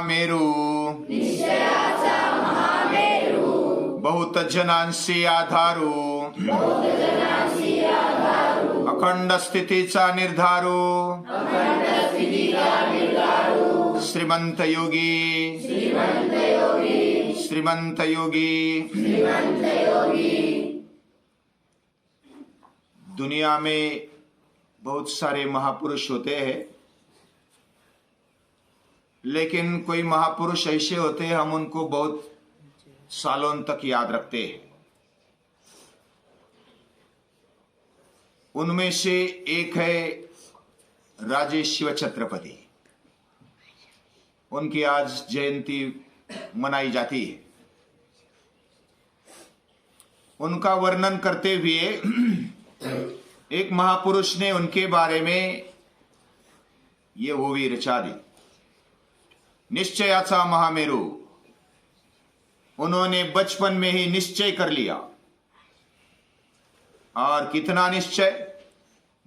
महामेरू बहुत जनांशी आधारू अखंड स्थितीचा निर्धारू श्रीमंत योगी श्रीमंत योगी। दुनिया में बहुत सारे महापुरुष होते हैं, लेकिन कोई महापुरुष ऐसे होते हैं हम उनको बहुत सालों तक याद रखते हैं। उनमें से एक है राजे शिव छत्रपति। उनकी आज जयंती मनाई जाती है। उनका वर्णन करते हुए एक महापुरुष ने उनके बारे में ये ओवी रचा दी, निश्चयाचा महामेरू। उन्होंने बचपन में ही निश्चय कर लिया, और कितना निश्चय,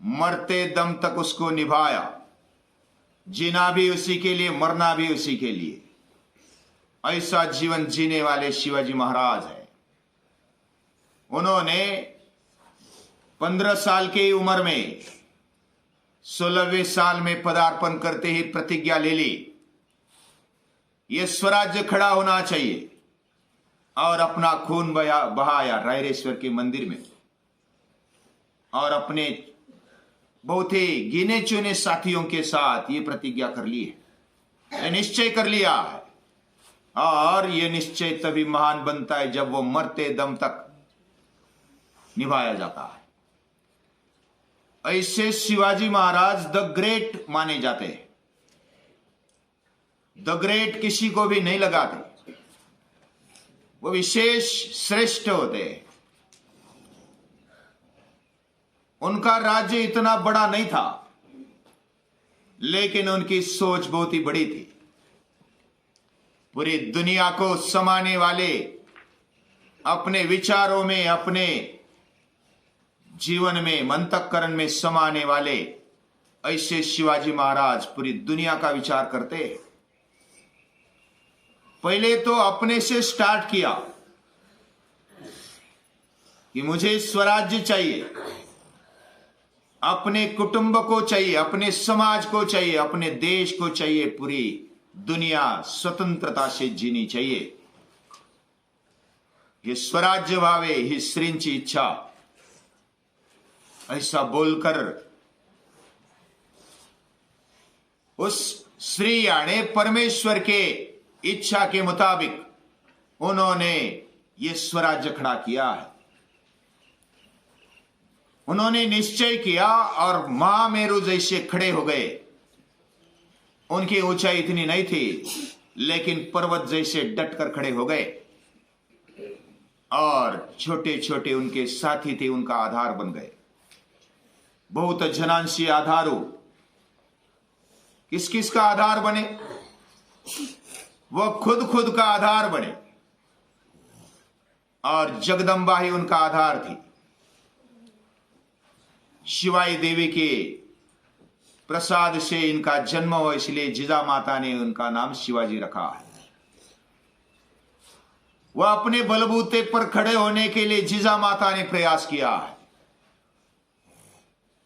मरते दम तक उसको निभाया। जीना भी उसी के लिए, मरना भी उसी के लिए। ऐसा जीवन जीने वाले शिवाजी महाराज है। उन्होंने 15 साल की उम्र में 16वें साल में पदार्पण करते ही प्रतिज्ञा ले ली, ये स्वराज्य खड़ा होना चाहिए, और अपना खून बहाया रायरेश्वर के मंदिर में, और अपने बहुत ही गिने चुने साथियों के साथ ये प्रतिज्ञा कर ली है, निश्चय कर लिया है। और ये निश्चय तभी महान बनता है जब वो मरते दम तक निभाया जाता है। ऐसे शिवाजी महाराज द ग्रेट माने जाते हैं। द ग्रेट किसी को भी नहीं लगाते, वो विशेष श्रेष्ठ होते हैं। उनका राज्य इतना बड़ा नहीं था, लेकिन उनकी सोच बहुत ही बड़ी थी। पूरी दुनिया को समाने वाले, अपने विचारों में, अपने जीवन में, अंतःकरण में समाने वाले ऐसे शिवाजी महाराज पूरी दुनिया का विचार करते हैं। पहले तो अपने से स्टार्ट किया कि मुझे स्वराज्य चाहिए, अपने कुटुंब को चाहिए, अपने समाज को चाहिए, अपने देश को चाहिए, पूरी दुनिया स्वतंत्रता से जीनी चाहिए। ये स्वराज्य भावे ही श्रींची इच्छा, ऐसा बोलकर उस श्री यानी परमेश्वर के इच्छा के मुताबिक उन्होंने ये स्वराज्य खड़ा किया है। उन्होंने निश्चय किया और महामेरु जैसे खड़े हो गए। उनकी ऊंचाई इतनी नहीं थी, लेकिन पर्वत जैसे डटकर खड़े हो गए, और छोटे छोटे उनके साथी थे, उनका आधार बन गए। बहुत जनांशी आधारू। किस किस का आधार बने? वो खुद का आधार बने, और जगदम्बा ही उनका आधार थी। शिवाई देवी के प्रसाद से इनका जन्म हो, इसलिए जिजा माता ने उनका नाम शिवाजी रखा है। वह अपने बलबूते पर खड़े होने के लिए जिजा माता ने प्रयास किया है।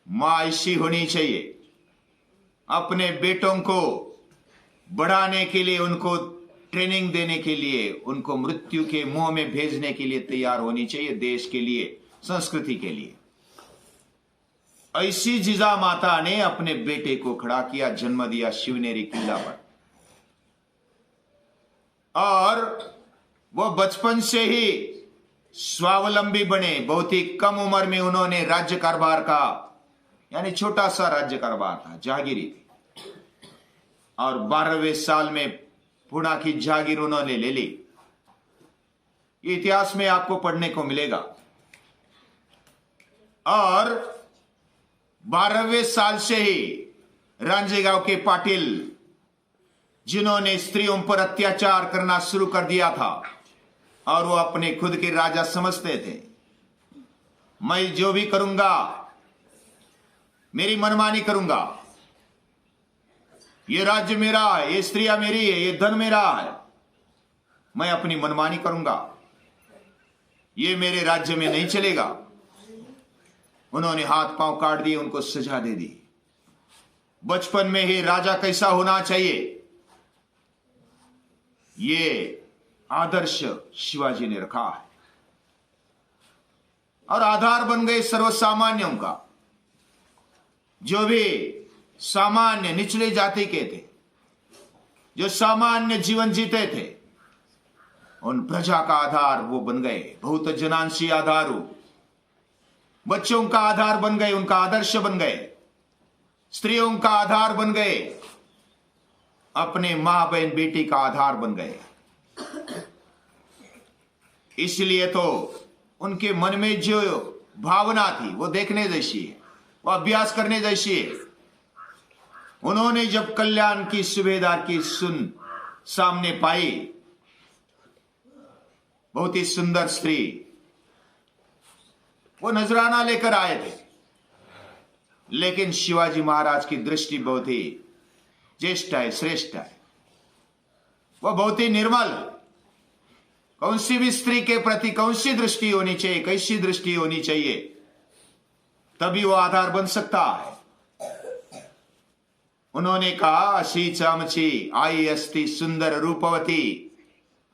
मां ऐसी होनी चाहिए, अपने बेटों को बढ़ाने के लिए, उनको ट्रेनिंग देने के लिए, उनको मृत्यु के मुंह में भेजने के लिए तैयार होनी चाहिए, देश के लिए, संस्कृति के लिए। ऐसी जिजा माता ने अपने बेटे को खड़ा किया, जन्म दिया शिवनेरी किला पर। और वह बचपन से ही स्वावलंबी बने। बहुत ही कम उम्र में उन्होंने राज्य कारभार का, यानी छोटा सा राज्य कारभार था, जागीरी थी, और 12वें साल में पुणा की जागीर उन्होंने ले ली। ये इतिहास में आपको पढ़ने को मिलेगा। और 12वें साल से ही रांझेगांव के पाटिल, जिन्होंने स्त्रियों पर अत्याचार करना शुरू कर दिया था, और वो अपने खुद के राजा समझते थे, मैं जो भी करूंगा, मेरी मनमानी करूंगा, ये राज्य मेरा है, ये स्त्रियां मेरी है, ये धन मेरा है, मैं अपनी मनमानी करूंगा, ये मेरे राज्य में नहीं चलेगा। उन्होंने हाथ पांव काट दिए, उनको सजा दे दी। बचपन में ही राजा कैसा होना चाहिए, ये आदर्श शिवाजी ने रखा है और आधार बन गए सर्वसामान्यों का। जो भी सामान्य निचले जाति के थे, जो सामान्य जीवन जीते थे, उन प्रजा का आधार वो बन गए। बहुत जनांशी आधारू बच्चों का आधार बन गए, उनका आदर्श बन गए। स्त्रियों का आधार बन गए, अपने मां बहन बेटी का आधार बन गए। इसलिए तो उनके मन में जो भावना थी वो देखने जैसी है, वो अभ्यास करने जैसी है। उन्होंने जब कल्याण की सूबेदार की सुन सामने पाई, बहुत ही सुंदर स्त्री, वो नजराना लेकर आए थे, लेकिन शिवाजी महाराज की दृष्टि बहुत ही ज्येष्ठ है, श्रेष्ठ है, वह बहुत ही निर्मल है। कौन सी भी स्त्री के प्रति कौन सी दृष्टि होनी चाहिए, कैसी दृष्टि होनी चाहिए, तभी वो आधार बन सकता है। उन्होंने कहा, अशी चामची आई अस्ति सुंदर रूपवती,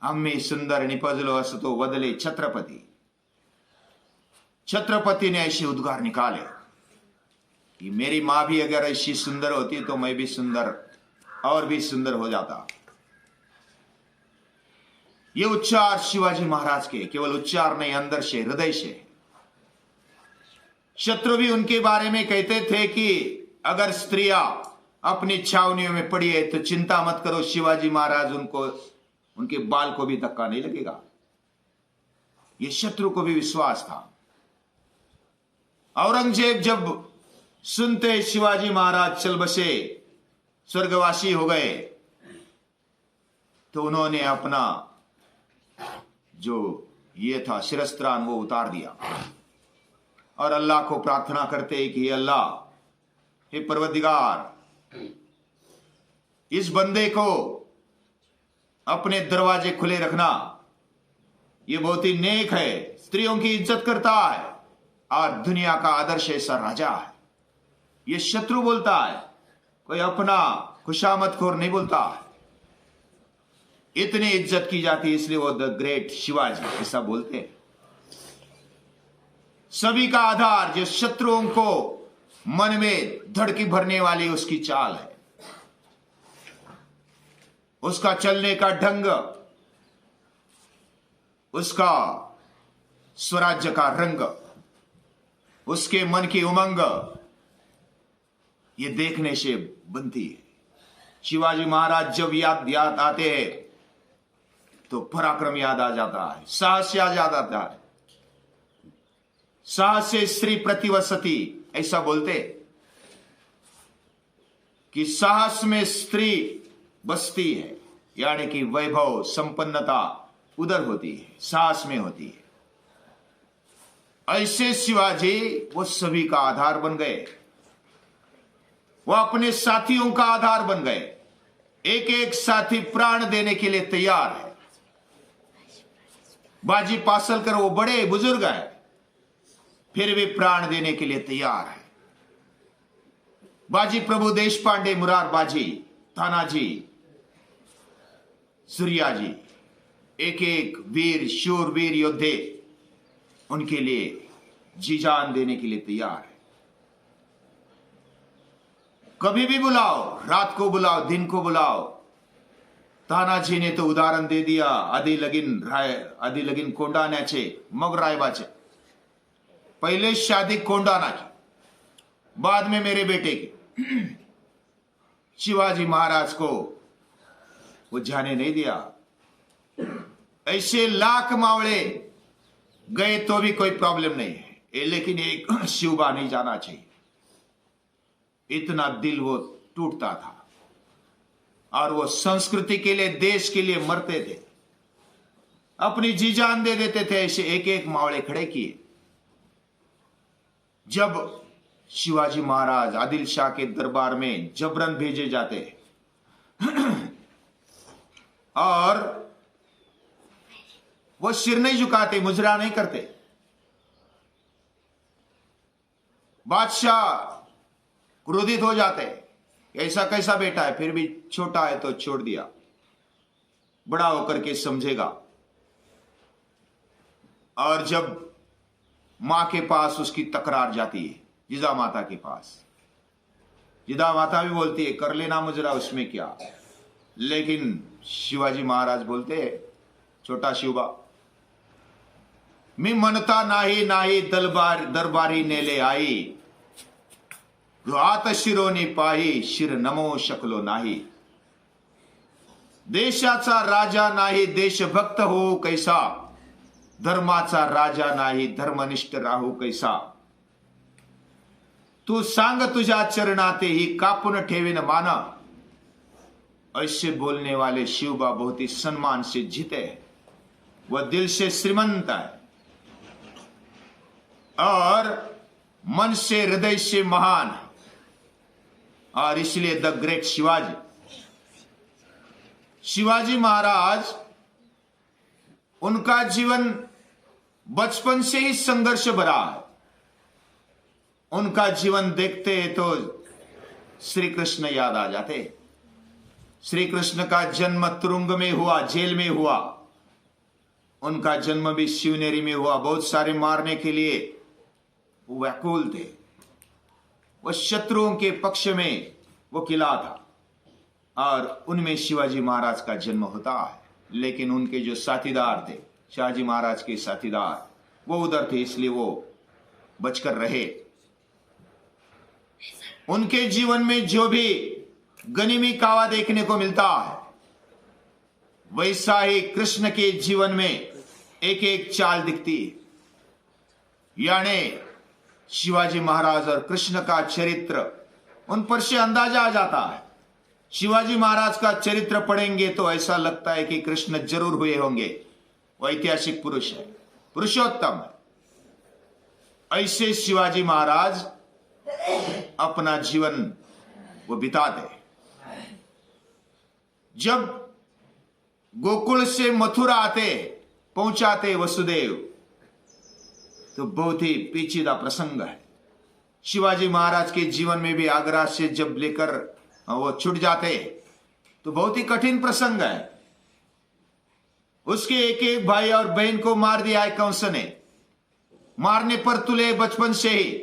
अम्मी सुंदर निपजलो असतो वदले छत्रपति। छत्रपति ने ऐसे उद्गार निकाले कि मेरी मां भी अगर ऐसी सुंदर होती तो मैं भी सुंदर और भी सुंदर हो जाता। ये उच्चार शिवाजी महाराज के केवल उच्चार नहीं, अंदर से, हृदय से। शत्रु भी उनके बारे में कहते थे कि अगर स्त्रियां अपनी छावनियों में पड़ी है तो चिंता मत करो, शिवाजी महाराज उनको, उनके बाल को भी धक्का नहीं लगेगा। ये शत्रु को भी विश्वास था। औरंगजेब जब सुनते शिवाजी महाराज चल बसे, स्वर्गवासी हो गए, तो उन्होंने अपना जो ये था शिरस्त्रान वो उतार दिया और अल्लाह को प्रार्थना करते कि हे अल्लाह, हे परवरदिगार, इस बंदे को अपने दरवाजे खुले रखना, ये बहुत ही नेक है, स्त्रियों की इज्जत करता है और दुनिया का आदर्श ऐसा राजा है। ये शत्रु बोलता है, कोई अपना खुशामदखोर नहीं बोलता है। इतनी इज्जत की जाती है, इसलिए वो द ग्रेट शिवाजी ऐसा बोलते हैं। सभी का आधार जो शत्रुओं को मन में धड़की भरने वाली उसकी चाल है, उसका चलने का ढंग, उसका स्वराज्य का रंग, उसके मन की उमंग, ये देखने से बनती है। शिवाजी महाराज जब याद आते हैं तो पराक्रम याद आ जाता है, साहस याद आता है। साहस से स्त्री प्रतिवसती, ऐसा बोलते कि साहस में स्त्री बसती है, यानी कि वैभव संपन्नता उधर होती है, साहस में होती है। ऐसे शिवाजी वो सभी का आधार बन गए, वो अपने साथियों का आधार बन गए। एक एक साथी प्राण देने के लिए तैयार है। बाजी पासलकर वो बड़े बुजुर्ग हैं, फिर भी प्राण देने के लिए तैयार है। बाजी प्रभु देश पांडे, मुरार बाजी, तानाजी, सूर्या जी, एक एक वीर शूरवीर योद्धे उनके लिए जी जान देने के लिए तैयार है। कभी भी बुलाओ, रात को बुलाओ, दिन को बुलाओ। तानाजी ने तो उदाहरण दे दिया, आधी लगीन कोंडाण्याचे मग रायबाचे। पहले शादी कोंडाना की, बाद में मेरे बेटे की। शिवाजी महाराज को वो जाने नहीं दिया। ऐसे लाख मावळे गए तो भी कोई प्रॉब्लम नहीं है, लेकिन एक शिवबा नहीं जाना चाहिए। इतना दिल वो टूटता था और वो संस्कृति के लिए, देश के लिए मरते थे, अपनी जी जान दे देते थे। ऐसे एक एक मावळे खड़े किए। जब शिवाजी महाराज आदिल शाह के दरबार में जबरन भेजे जाते, और वो सिर नहीं झुकाते, मुजरा नहीं करते। बादशाह क्रोधित हो जाते, ऐसा कैसा बेटा है, फिर भी छोटा है तो छोड़ दिया, बड़ा होकर के समझेगा। और जब मां के पास उसकी तकरार जाती है, जिजा माता के पास, जिजा माता भी बोलती है कर लेना मुजरा, उसमें क्या। लेकिन शिवाजी महाराज बोलते हैं, छोटा शिवबा, मी मनता नाही नाही दरबारी नेले आई, हात शिरोनी पाही शिर नमो शकलो नाही। देशाचा राजा नाही देशभक्त हो कैसा, धर्माचा राजा नाही धर्मनिष्ठ राहू कैसा। तू सांग तुझ्या चरणाते ही कापून ठेवीन माना। ऐसे बोलने वाले शिवबा बहुत ही सम्मान से जीते हैं, वह दिल से श्रीमंत है और मन से हृदय से महान है। और इसलिए द ग्रेट शिवाजी महाराज, उनका जीवन बचपन से ही संघर्ष भरा है। उनका जीवन देखते हैं तो श्री कृष्ण याद आ जाते। श्री कृष्ण का जन्म तुरुंग में हुआ, जेल में हुआ। उनका जन्म भी शिवनेरी में हुआ। बहुत सारे मारने के लिए वो व्याकुल थे। वह शत्रुओं के पक्ष में वो किला था और उनमें शिवाजी महाराज का जन्म होता है। लेकिन उनके जो साथीदार थे, शिवाजी महाराज के साथीदार, वो उधर थे, इसलिए वो बचकर रहे। उनके जीवन में जो भी गनीमी कावा देखने को मिलता है, वैसा ही कृष्ण के जीवन में एक एक चाल दिखती है। यानी शिवाजी महाराज और कृष्ण का चरित्र, उन पर से अंदाजा आ जाता है। शिवाजी महाराज का चरित्र पढ़ेंगे तो ऐसा लगता है कि कृष्ण जरूर हुए होंगे। वो ऐतिहासिक पुरुष है, पुरुषोत्तम है। ऐसे शिवाजी महाराज अपना जीवन वो बिताते। जब गोकुल से मथुरा आते, पहुंचाते वसुदेव, तो बहुत ही पेचीदा प्रसंग है। शिवाजी महाराज के जीवन में भी आगरा से जब लेकर वो छूट जाते तो बहुत ही कठिन प्रसंग है। उसके एक एक भाई और बहन को मार दिया है कंस ने, मारने पर तुले बचपन से ही।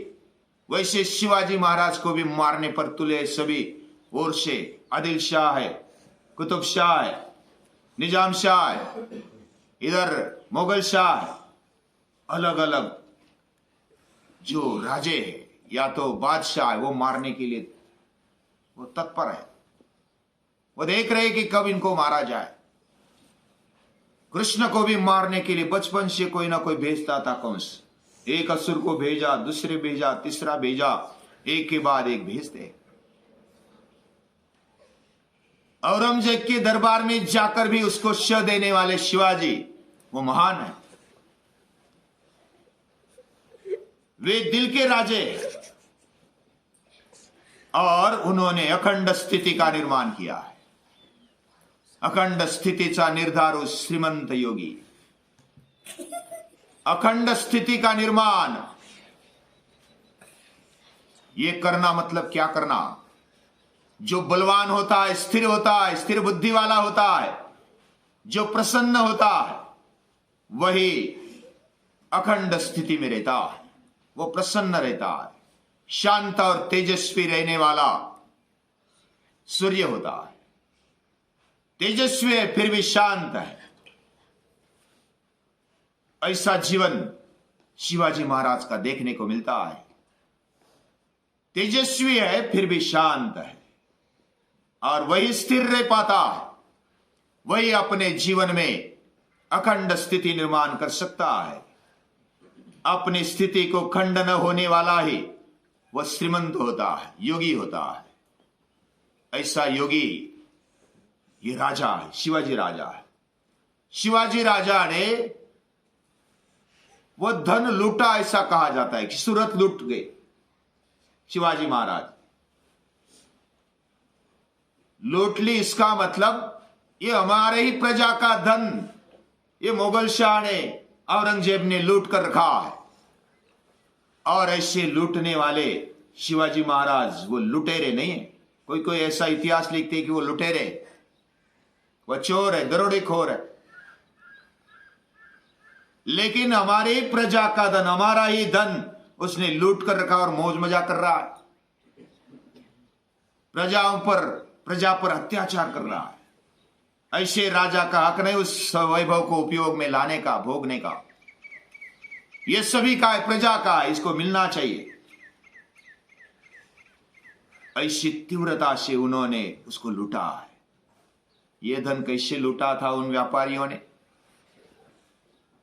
वैसे शिवाजी महाराज को भी मारने पर तुले सभी ओर से। आदिल शाह है, कुतुब शाह है, निजाम शाह है, इधर मुगल शाह है। अलग अलग जो राजे हैं या तो बादशाह है, वो मारने के लिए वो तत्पर है। वो देख रहे कि कब इनको मारा जाए। कृष्ण को भी मारने के लिए बचपन से कोई ना कोई भेजता था कंस। एक असुर को भेजा, दूसरे भेजा, तीसरा भेजा, एक के बाद एक भेजते। औरंगजेब के दरबार में जाकर भी उसको श देने वाले शिवाजी वो महान है। वे दिल के राजे और उन्होंने अखंड स्थिति का निर्माण किया है। अखंड स्थितीचा निर्धारू श्रीमंत योगी। अखंड स्थिति का निर्माण ये करना मतलब क्या करना? जो बलवान होता है, स्थिर होता है, स्थिर बुद्धि वाला होता है, जो प्रसन्न होता है, वही अखंड स्थिति में रहता है। वो प्रसन्न रहता है। शांत और तेजस्वी रहने वाला सूर्य होता है। तेजस्वी है फिर भी शांत है। ऐसा जीवन शिवाजी महाराज का देखने को मिलता है। तेजस्वी है फिर भी शांत है और वही स्थिर रह पाता है। वही अपने जीवन में अखंड स्थिति निर्माण कर सकता है। अपनी स्थिति को खंड न होने वाला ही वह श्रीमंत होता है, योगी होता है। ऐसा योगी ये राजा है, शिवाजी राजा है। शिवाजी राजा ने वह धन लूटा, ऐसा कहा जाता है कि सूरत लूट गए शिवाजी महाराज। लूट ली, इसका मतलब ये हमारे ही प्रजा का धन ये मुगल शाह ने, औरंगजेब ने लूट कर रखा है। और ऐसे लूटने वाले शिवाजी महाराज वो लुटेरे नहीं है। कोई कोई ऐसा इतिहास लिखते कि वो लुटेरे, वो चोर है, दरोडेखोर है। लेकिन हमारे प्रजा का धन, हमारा ही धन उसने लूट कर रखा और मौज मजा कर रहा है, प्रजा पर अत्याचार कर रहा है। ऐसे राजा का हक नहीं उस वैभव को उपयोग में लाने का, भोगने का। यह सभी का है, प्रजा का है, इसको मिलना चाहिए। ऐसी तीव्रता से उन्होंने उसको लूटा है। यह धन कैसे लूटा था उन व्यापारियों ने?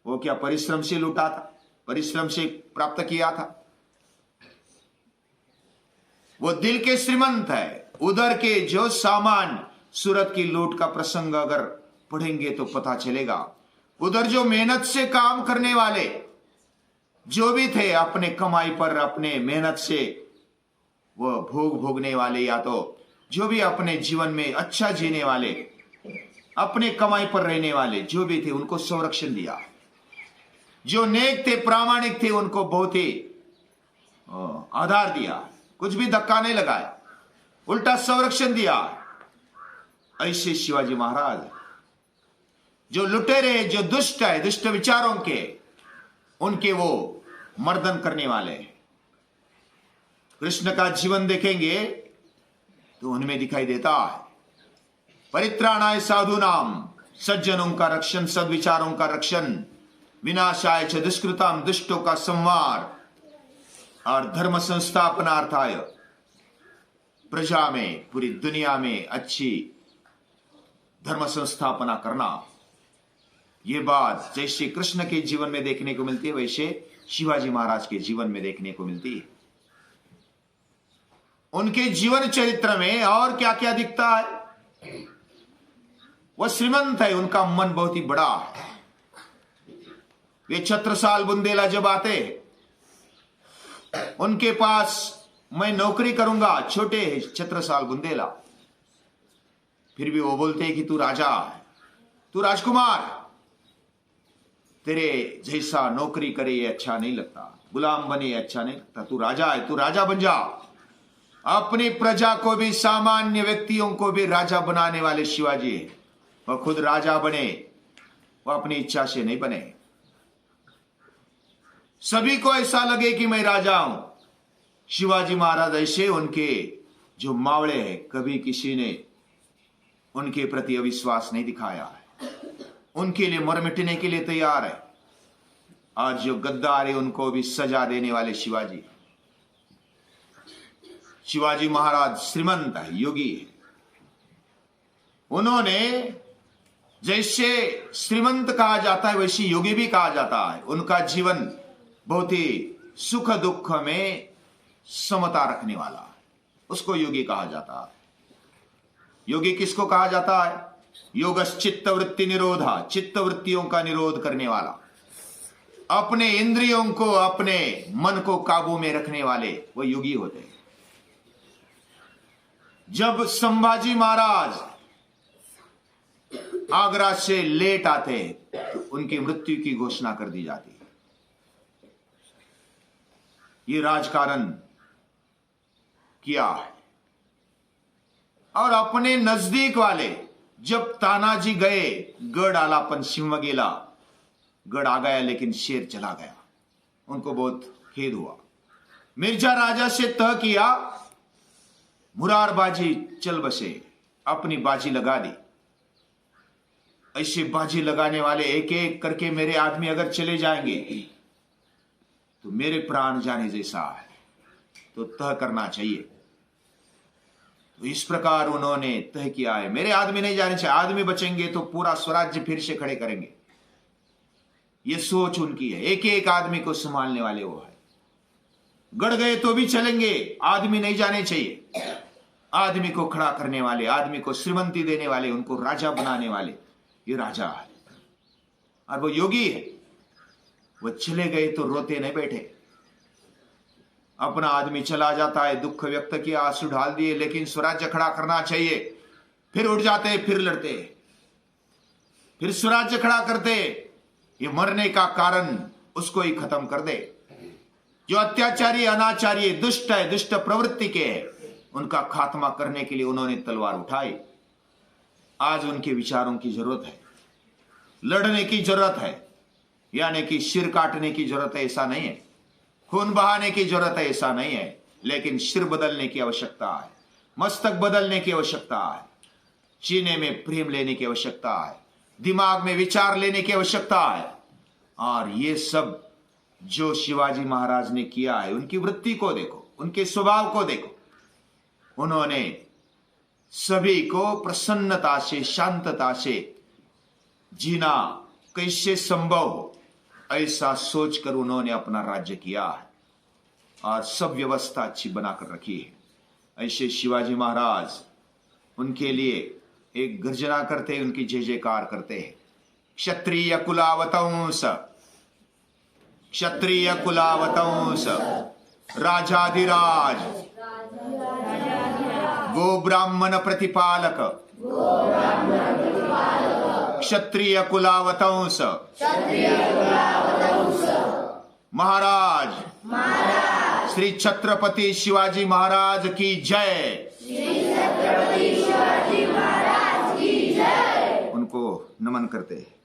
वो क्या परिश्रम से लूटा था? परिश्रम से प्राप्त किया था? वो दिल के श्रीमंत है। उधर के जो सामान, सूरत की लूट का प्रसंग अगर पढ़ेंगे तो पता चलेगा, उधर जो मेहनत से काम करने वाले जो भी थे, अपने कमाई पर, अपने मेहनत से वो भोगने वाले, या तो जो भी अपने जीवन में अच्छा जीने वाले, अपने कमाई पर रहने वाले जो भी थे, उनको संरक्षण दिया। जो नेक थे, प्रामाणिक थे, उनको बहुत ही आधार दिया, कुछ भी धक्का नहीं लगाया, उल्टा संरक्षण दिया। ऐसे शिवाजी महाराज जो लुटेरे, जो दुष्ट है, दुष्ट विचारों के, उनके वो मर्दन करने वाले। कृष्ण का जीवन देखेंगे तो उनमें दिखाई देता है, परित्राणाय साधूनाम, सज्जनों का रक्षण, सद्विचारों का रक्षण, विनाशाय च दुष्कृताम, दुष्टों का संहार, और धर्म संस्थापनार्थाय, प्रजा में, पूरी दुनिया में अच्छी धर्म संस्थापना करना। ये बात जैसे कृष्ण के जीवन में देखने को मिलती है, वैसे शिवाजी महाराज के जीवन में देखने को मिलती है। उनके जीवन चरित्र में और क्या क्या दिखता है? वह श्रीमंत है, उनका मन बहुत ही बड़ा है। वे छत्रसाल बुंदेला जब आते, उनके पास मैं नौकरी करूंगा, छोटे छत्रसाल बुंदेला, फिर भी वो बोलते हैं कि तू राजा है, तू राजकुमार, तेरे जैसा नौकरी करे ये अच्छा नहीं लगता, गुलाम बने अच्छा नहीं लगता, तू राजा है, तू राजा बन जा। अपनी प्रजा को भी, सामान्य व्यक्तियों को भी राजा बनाने वाले शिवाजी है। वह खुद राजा बने, वह अपनी इच्छा से नहीं बने। सभी को ऐसा लगे कि मैं राजा हूं। शिवाजी महाराज ऐसे, उनके जो मावड़े हैं, कभी किसी ने उनके प्रति अविश्वास नहीं दिखाया है, उनके लिए मर मिटने के लिए तैयार है। आज जो गद्दार है उनको भी सजा देने वाले शिवाजी। शिवाजी महाराज श्रीमंत है, योगी है। उन्होंने जैसे श्रीमंत कहा जाता है वैसे योगी भी कहा जाता है। उनका जीवन बहुत ही सुख दुख में समता रखने वाला है, उसको योगी कहा जाता है। योगी किसको कहा जाता है? योगस चित्त वृत्ति निरोधा, चित्त वृत्तियों का निरोध करने वाला, अपने इंद्रियों को, अपने मन को काबू में रखने वाले वो योगी होते हैं। जब संभाजी महाराज आगरा से लेट आते, उनकी मृत्यु की घोषणा कर दी जाती। ये राजकारण किया है। और अपने नजदीक वाले, जब तानाजी गए, गढ़ आलापन सिंह गेला, गढ़ आ गया लेकिन शेर चला गया, उनको बहुत खेद हुआ। मिर्जा राजा से तय किया, मुरारबाजी चल बसे, अपनी बाजी लगा दी। ऐसे बाजी लगाने वाले एक एक करके मेरे आदमी अगर चले जाएंगे तो मेरे प्राण जाने जैसा है, तो तय करना चाहिए। तो इस प्रकार उन्होंने तय किया है, मेरे आदमी नहीं जाने चाहिए, आदमी बचेंगे तो पूरा स्वराज्य फिर से खड़े करेंगे। ये सोच उनकी है। एक एक आदमी को संभालने वाले वो है। गड़ गए तो भी चलेंगे, आदमी नहीं जाने चाहिए। आदमी को खड़ा करने वाले, आदमी को श्रीमंती देने वाले, उनको राजा बनाने वाले, ये राजा है। और वो योगी है। वो चले गए तो रोते नहीं बैठे। अपना आदमी चला जाता है, दुख व्यक्त किया, आंसू ढाल दिए, लेकिन स्वराज्य खड़ा करना चाहिए, फिर उठ जाते, फिर लड़ते, फिर स्वराज्य खड़ा करते। ये मरने का कारण उसको ही खत्म कर दे। जो अत्याचारी, अनाचारी, दुष्ट है, दुष्ट प्रवृत्ति के है, उनका खात्मा करने के लिए उन्होंने तलवार उठाई। आज उनके विचारों की जरूरत है, लड़ने की जरूरत है, यानी कि सिर काटने की जरूरत है ऐसा नहीं है, खून बहाने की जरूरत है ऐसा नहीं है, लेकिन सिर बदलने की आवश्यकता है, मस्तक बदलने की आवश्यकता है, सीने में प्रेम लेने की आवश्यकता है, दिमाग में विचार लेने की आवश्यकता है। और ये सब जो शिवाजी महाराज ने किया है, उनकी वृत्ति को देखो, उनके स्वभाव को देखो। उन्होंने सभी को प्रसन्नता से, शांतता से जीना कैसे संभव हो, ऐसा सोचकर उन्होंने अपना राज्य किया है और सब व्यवस्था अच्छी बनाकर रखी है। ऐसे शिवाजी महाराज, उनके लिए एक गर्जना करते हैं, उनकी जय जयकार करते हैं। क्षत्रिय कुलावतंस, क्षत्रिय कुलावतंस, राजाधिराज, गो ब्राह्मण प्रतिपालक, क्षत्रिय कुलावतंस, महाराज श्री छत्रपति शिवाजी महाराज की जय। उनको नमन करते हैं।